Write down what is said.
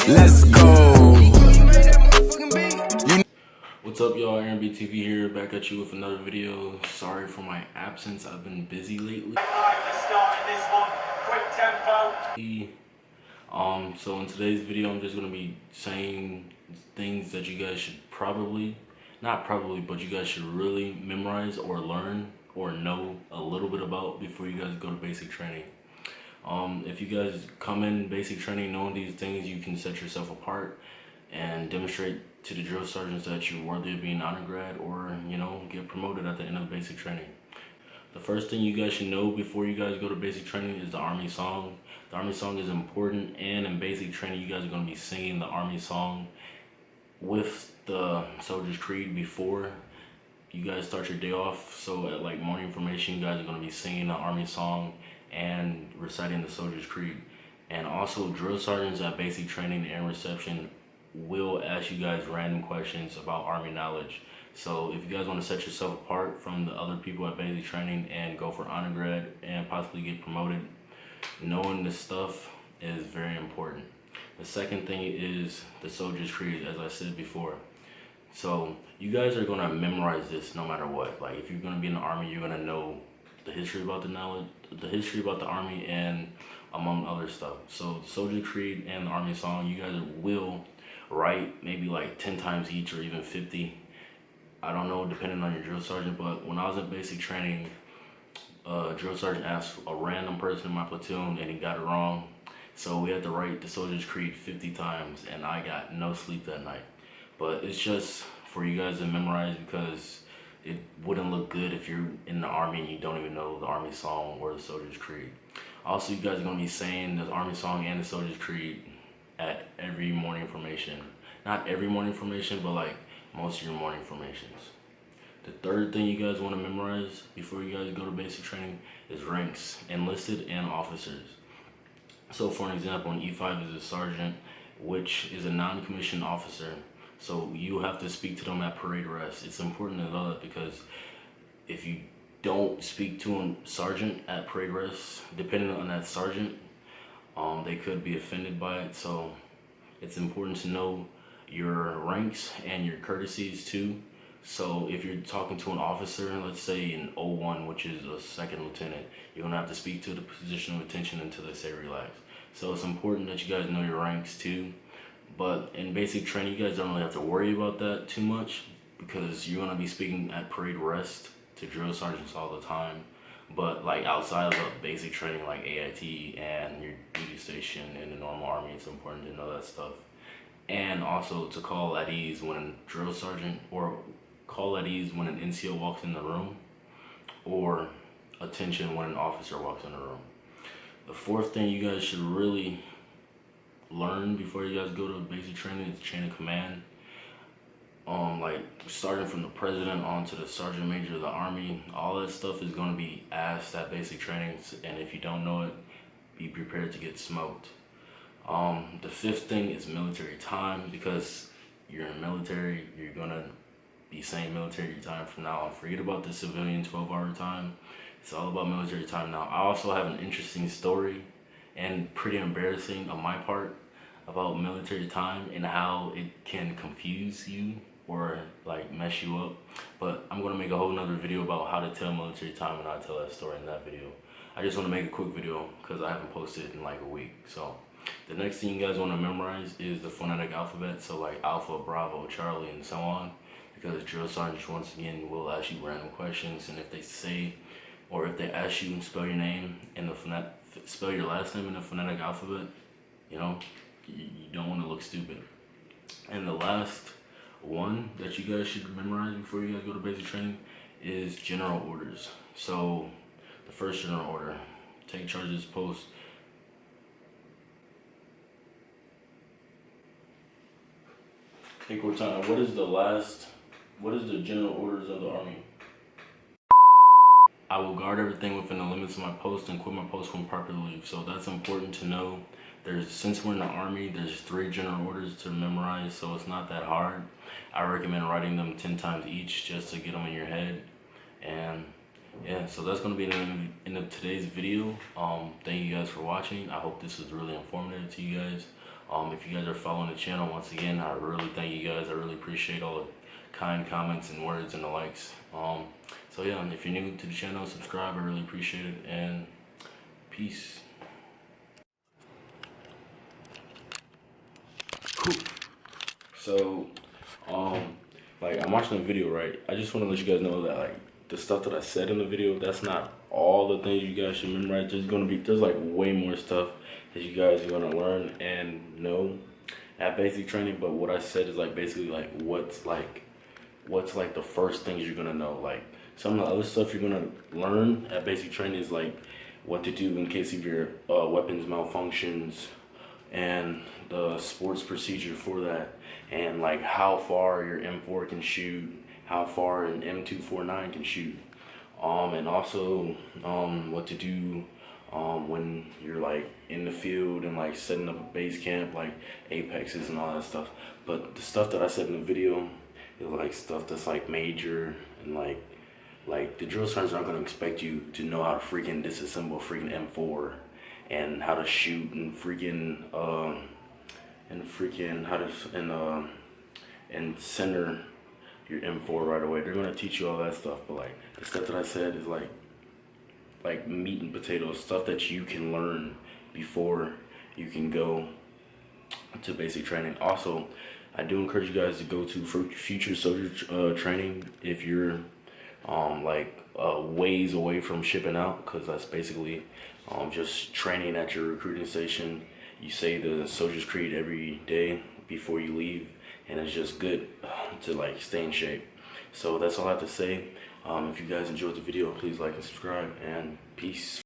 Let's go. What's up, y'all? Aaron BTV here, back at you with another video. Sorry for my absence. I've been busy lately. So in today's video, I'm just gonna be saying things that you guys should but you guys should really memorize or learn or know a little bit about before you guys go to basic training. If you guys come in basic training knowing these things, you can set yourself apart and demonstrate to the drill sergeants that you're worthy of being honor grad or, get promoted at the end of basic training. The first thing you guys should know before you guys go to basic training is the Army song. The Army song is important, and in basic training you guys are going to be singing the Army song with the Soldier's Creed before you guys start your day off. So at like morning formation, you guys are going to be singing the Army song and reciting the Soldier's Creed. And also drill sergeants at basic training and reception will ask you guys random questions about Army knowledge. So if you guys want to set yourself apart from the other people at basic training and go for honor grad and possibly get promoted, knowing this stuff is very important. The second thing is the Soldier's Creed, as I said before. So you guys are going to memorize this no matter what. Like if you're going to be in the Army, you're going to know the history about the history about the Army, and among other stuff. So the Soldier's Creed and the Army song, you guys will write maybe like 10 times each or even 50. I don't know, depending on your drill sergeant, but when I was in basic training, drill sergeant asked a random person in my platoon and he got it wrong. So we had to write the Soldier's Creed 50 times and I got no sleep that night. But it's just for you guys to memorize because it wouldn't look good if you're in the Army and you don't even know the Army song or the Soldier's Creed. Also, you guys are going to be saying the Army song and the Soldier's Creed at every morning formation. Not every morning formation, but like most of your morning formations. The third thing you guys want to memorize before you guys go to basic training is ranks, enlisted and officers. So for an example, an E5 is a sergeant, which is a non-commissioned officer. So you have to speak to them at parade arrest. It's important to know that because if you don't speak to a sergeant at parade arrest, depending on that sergeant, they could be offended by it. So it's important to know your ranks and your courtesies too. So if you're talking to an officer, let's say an 01, which is a second lieutenant, you're gonna have to speak to the position of attention until they say relax. So it's important that you guys know your ranks too. But in basic training, you guys don't really have to worry about that too much because you're gonna be speaking at parade rest to drill sergeants all the time. But like outside of the basic training, like AIT and your duty station in the normal Army, it's important to know that stuff. And also to call at ease when a drill sergeant, or call at ease when an NCO walks in the room, or attention when an officer walks in the room. The fourth thing you guys should really learn before you guys go to basic training is chain of command. Like starting from the president on to the sergeant major of the Army, all that stuff is going to be asked at basic training, and if you don't know it, be prepared to get smoked. The fifth thing is military time, because you're in the military, you're gonna be saying military time from now on. Forget about the civilian 12-hour time. It's all about military time now. I also have an interesting story and pretty embarrassing on my part about military time and how it can confuse you or like mess you up. But I'm gonna make a whole nother video about how to tell military time, and I'll tell that story in that video. I just want to make a quick video because I haven't posted in like a week. So the next thing you guys want to memorize is the phonetic alphabet. So like Alpha, Bravo, Charlie, and so on. Because drill sergeants once again will ask you random questions, and if they say, or if they ask you spell your name in the spell your last name in the phonetic alphabet, you don't want to look stupid. And the last one that you guys should memorize before you guys go to basic training is general orders. So the first general order: take charge of this post. Equal time. What is the general orders of the Army? I will guard everything within the limits of my post and quit my post when properly leave. So that's important to know. Since we're in the Army, there's 3 general orders to memorize, so it's not that hard. I recommend writing them 10 times each just to get them in your head. And yeah, so that's going to be the end of today's video. Thank you guys for watching. I hope this was really informative to you guys. If you guys are following the channel, once again, I really thank you guys. I really appreciate all the kind comments and words and the likes. So yeah, and if you're new to the channel, subscribe. I really appreciate it, and peace. So, like, I'm watching the video, right? I just want to let you guys know that, like, the stuff that I said in the video, that's not all the things you guys should memorize. There's like way more stuff that you guys are gonna learn and know at basic training. But what I said is like basically like what's like the first things you're gonna know. Like some of the other stuff you're gonna learn at basic training is like what to do in case of your weapons malfunctions, and the sports procedure for that, and like how far your M4 can shoot, how far an M249 can shoot, and also what to do when you're like in the field and like setting up a base camp, like apexes and all that stuff. But the stuff that I said in the video is like stuff that's like major, and like the drill sergeants aren't gonna expect you to know how to freaking disassemble a freaking M4 and how to shoot and and center your M4 right away. They're gonna teach you all that stuff, but like the stuff that I said is like meat and potatoes, stuff that you can learn before you can go to basic training. Also, I do encourage you guys to go to future soldier training if you're ways away from shipping out, because that's basically just training at your recruiting station. You say the soldier's creed every day before you leave, and it's just good to like stay in shape. So that's all I have to say. If you guys enjoyed the video, please like and subscribe, and peace.